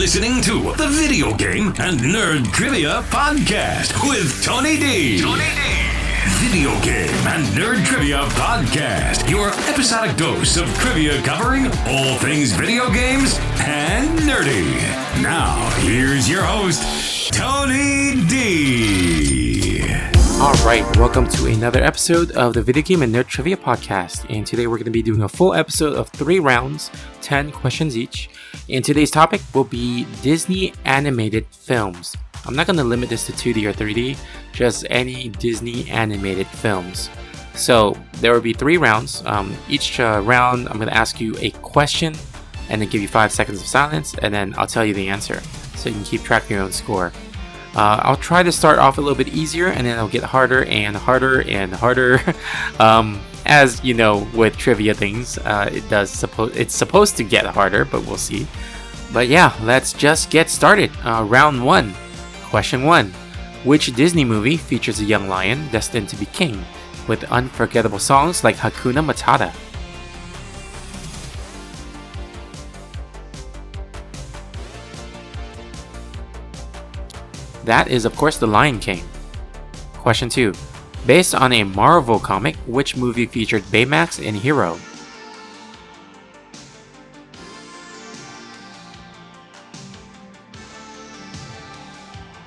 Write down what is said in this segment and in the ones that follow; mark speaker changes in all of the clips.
Speaker 1: listening to the Video Game and Nerd Trivia Podcast with Tony D. Video Game and Nerd Trivia Podcast, your episodic dose of trivia covering all things video games and nerdy. Now, here's your host, Tony D.
Speaker 2: Alright, welcome to another episode of the Video Game and Nerd Trivia Podcast. And today we're going to be doing a full episode of 3 rounds, 10 questions each. And today's topic will be Disney animated films. I'm not going to limit this to 2D or 3D, just any Disney animated films. So there will be 3 rounds. Each round, I'm going to ask you a question and then give you 5 seconds of silence, and then I'll tell you the answer so you can keep track of your own score. I'll try to start off a little bit easier, and then it'll get harder and harder and harder. As you know, with trivia things, it's supposed to get harder, but we'll see. But yeah, let's just get started. Round 1. Question 1. Which Disney movie features a young lion destined to be king with unforgettable songs like Hakuna Matata? That is, of course, The Lion King. Question 2. Based on a Marvel comic, which movie featured Baymax and Hero?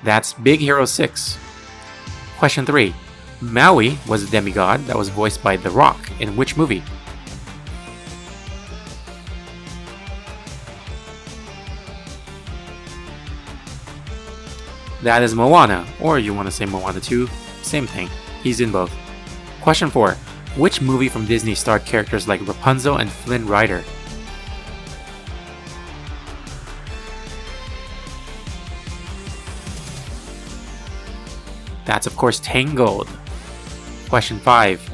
Speaker 2: That's Big Hero 6. Question 3. Maui was a demigod that was voiced by The Rock in which movie? That is Moana, or you want to say Moana 2, same thing. He's in both. Question 4. Which movie from Disney starred characters like Rapunzel and Flynn Rider? That's, of course, Tangled. Question 5.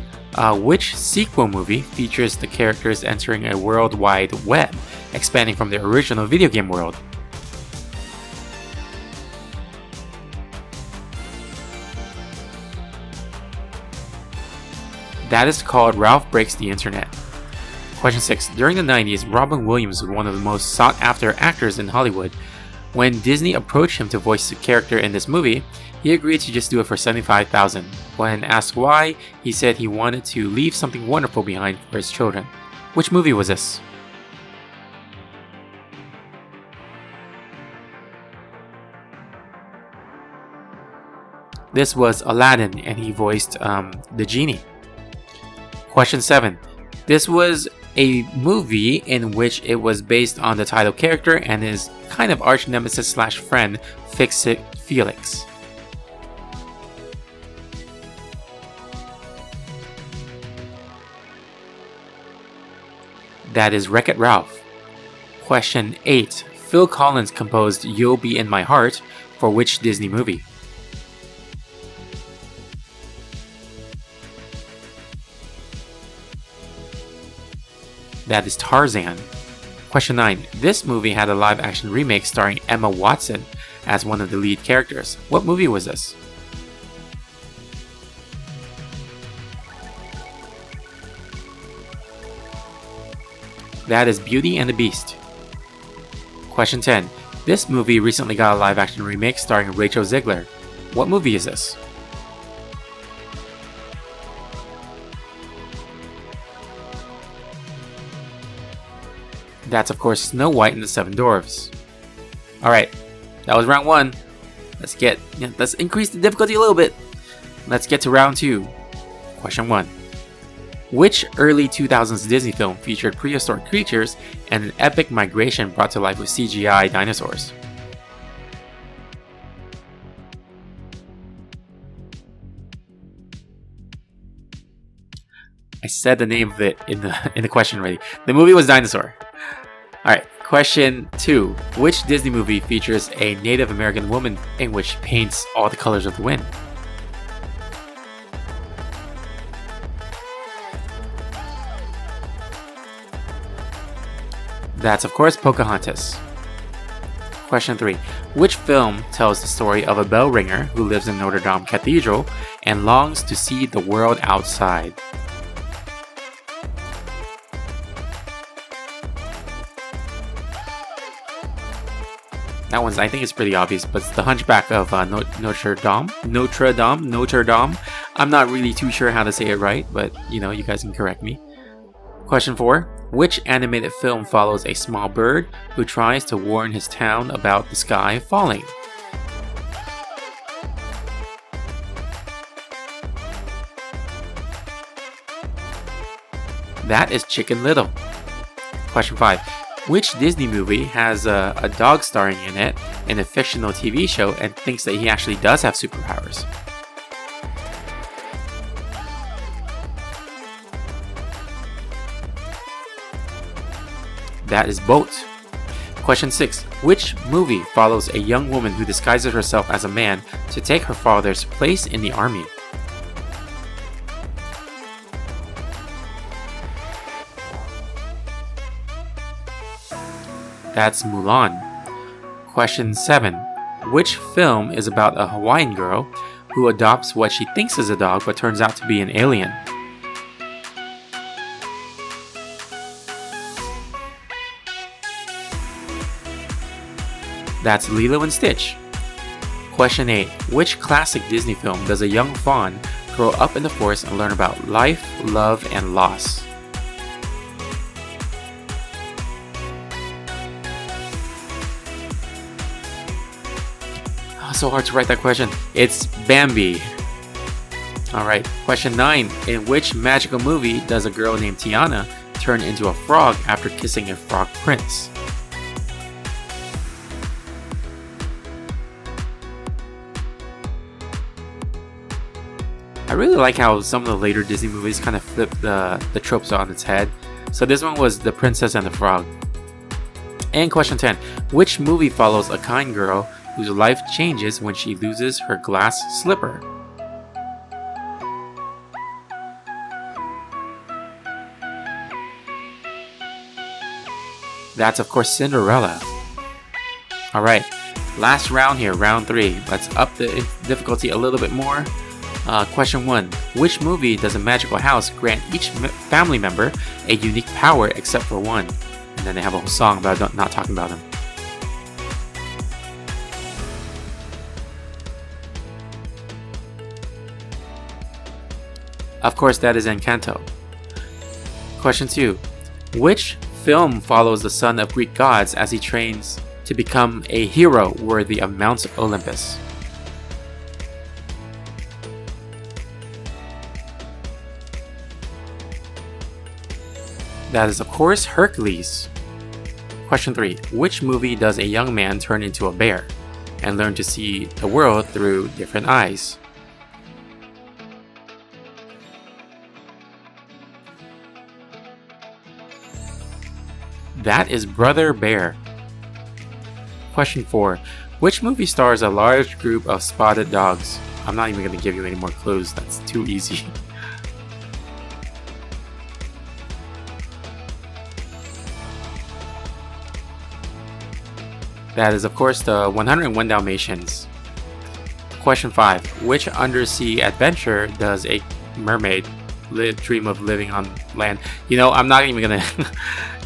Speaker 2: Which sequel movie features the characters entering a World Wide Web, expanding from the original video game world? That is called Ralph Breaks the Internet. Question 6. During the 90s, Robin Williams was one of the most sought-after actors in Hollywood. When Disney approached him to voice the character in this movie, he agreed to just do it for $75,000. When asked why, he said he wanted to leave something wonderful behind for his children. Which movie was this? This was Aladdin, and he voiced the genie. Question 7. This was a movie in which it was based on the title character and his kind of arch nemesis slash friend, Fix-It Felix. That is Wreck-It Ralph. Question 8. Phil Collins composed You'll Be in My Heart for which Disney movie? That is Tarzan. Question 9. This movie had a live-action remake starring Emma Watson as one of the lead characters. What movie was this? That is Beauty and the Beast. Question 10. This movie recently got a live-action remake starring Rachel Zegler. What movie is this? That's, of course, Snow White and the Seven Dwarfs. Alright, that was round 1. Let's increase the difficulty a little bit. Let's get to round 2. Question 1. Which early 2000s Disney film featured prehistoric creatures and an epic migration brought to life with CGI dinosaurs? I said the name of it in the question already. The movie was Dinosaur. Alright, question 2. Which Disney movie features a Native American woman in which paints all the colors of the wind? That's, of course, Pocahontas. Question 3. Which film tells the story of a bell ringer who lives in Notre Dame Cathedral and longs to see the world outside? That one's, I think it's pretty obvious, but it's The Hunchback of Notre Dame. Notre Dame. Notre Dame. I'm not really too sure how to say it right, but you guys can correct me. Question 4. Which animated film follows a small bird who tries to warn his town about the sky falling? That is Chicken Little. Question 5. Which Disney movie has a dog starring in it in a fictional TV show and thinks that he actually does have superpowers? That is Boat. Question 6. Which movie follows a young woman who disguises herself as a man to take her father's place in the army? That's Mulan. Question 7. Which film is about a Hawaiian girl who adopts what she thinks is a dog but turns out to be an alien? That's Lilo and Stitch. Question 8. Which classic Disney film does a young fawn grow up in the forest and learn about life, love, and loss? So hard to write that question. It's Bambi. Alright, question 9. In which magical movie does a girl named Tiana turn into a frog after kissing a frog prince? I really like how some of the later Disney movies kind of flip the tropes on its head. So this one was The Princess and the Frog. And question 10. Which movie follows a kind girl whose life changes when she loses her glass slipper? That's of course Cinderella. Alright, last round here, round 3. Let's up the difficulty a little bit more. Question 1. Which movie does a magical house grant each family member a unique power except for one? And then they have a whole song about not talking about them. Of course, that is Encanto. Question 2. Which film follows the son of Greek gods as he trains to become a hero worthy of Mount Olympus? That is, of course, Hercules. Question 3. Which movie does a young man turn into a bear and learn to see the world through different eyes? That is Brother Bear. Question 4. Which movie stars a large group of spotted dogs? I'm not even going to give you any more clues, that's too easy. That is, of course, the 101 Dalmatians. Question 5. Which undersea adventure does a mermaid dream of living on land? I'm not even gonna...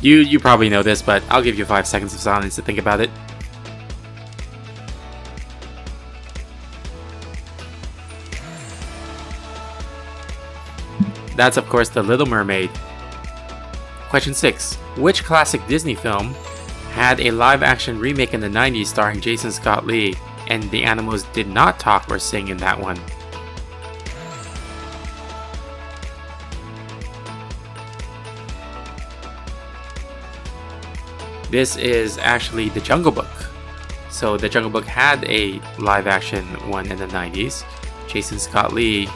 Speaker 2: you probably know this, but I'll give you 5 seconds of silence to think about it. That's, of course, The Little Mermaid. Question 6. Which classic Disney film had a live-action remake in the 90s starring Jason Scott Lee, and the animals did not talk or sing in that one? This is actually The Jungle Book. So The Jungle Book had a live-action one in the 90s. Jason Scott Lee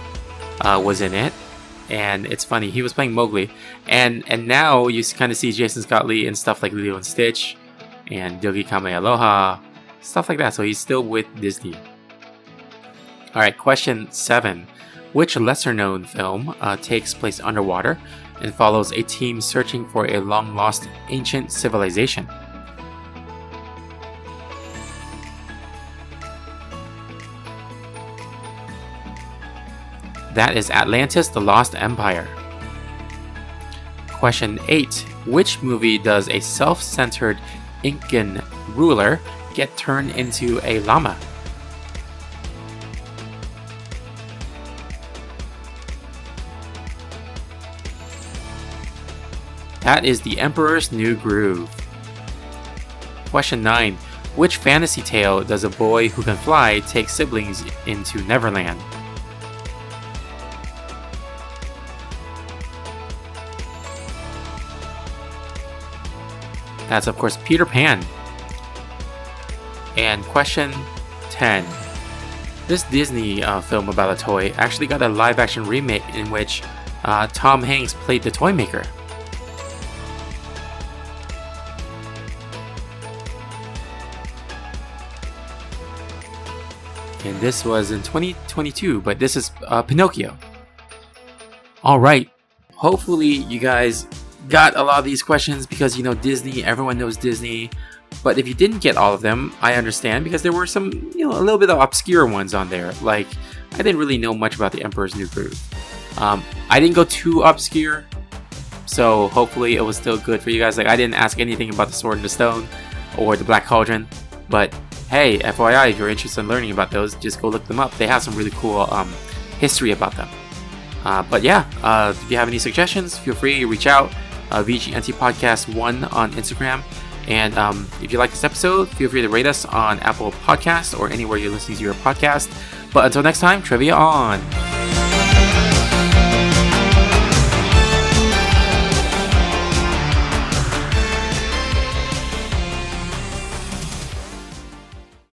Speaker 2: was in it. And it's funny, he was playing Mowgli. And now you kind of see Jason Scott Lee in stuff like Lilo and Stitch and Yogi Kame Aloha, stuff like that. So he's still with Disney. Alright, question 7. Which lesser-known film takes place underwater and follows a team searching for a long-lost ancient civilization? That is Atlantis: The Lost Empire. Question 8. Which movie does a self-centered Incan ruler get turned into a llama? That is The Emperor's New Groove. Question 9. Which fantasy tale does a boy who can fly take siblings into Neverland? That's of course Peter Pan. And question 10. This Disney film about a toy actually got a live action remake in which Tom Hanks played the toy maker. And this was in 2022, but this is Pinocchio. Alright, hopefully you guys got a lot of these questions because Disney, everyone knows Disney. But if you didn't get all of them, I understand because there were some, a little bit of obscure ones on there. Like, I didn't really know much about The Emperor's New Groove. I didn't go too obscure, so hopefully it was still good for you guys. Like, I didn't ask anything about the Sword in the Stone or the Black Cauldron, but hey, FYI, if you're interested in learning about those, just go look them up. They have some really cool history about them. But yeah, if you have any suggestions, feel free to reach out. VGNT Podcast 1 on Instagram. And if you like this episode, feel free to rate us on Apple Podcasts or anywhere you're listening to your podcast. But until next time, trivia on!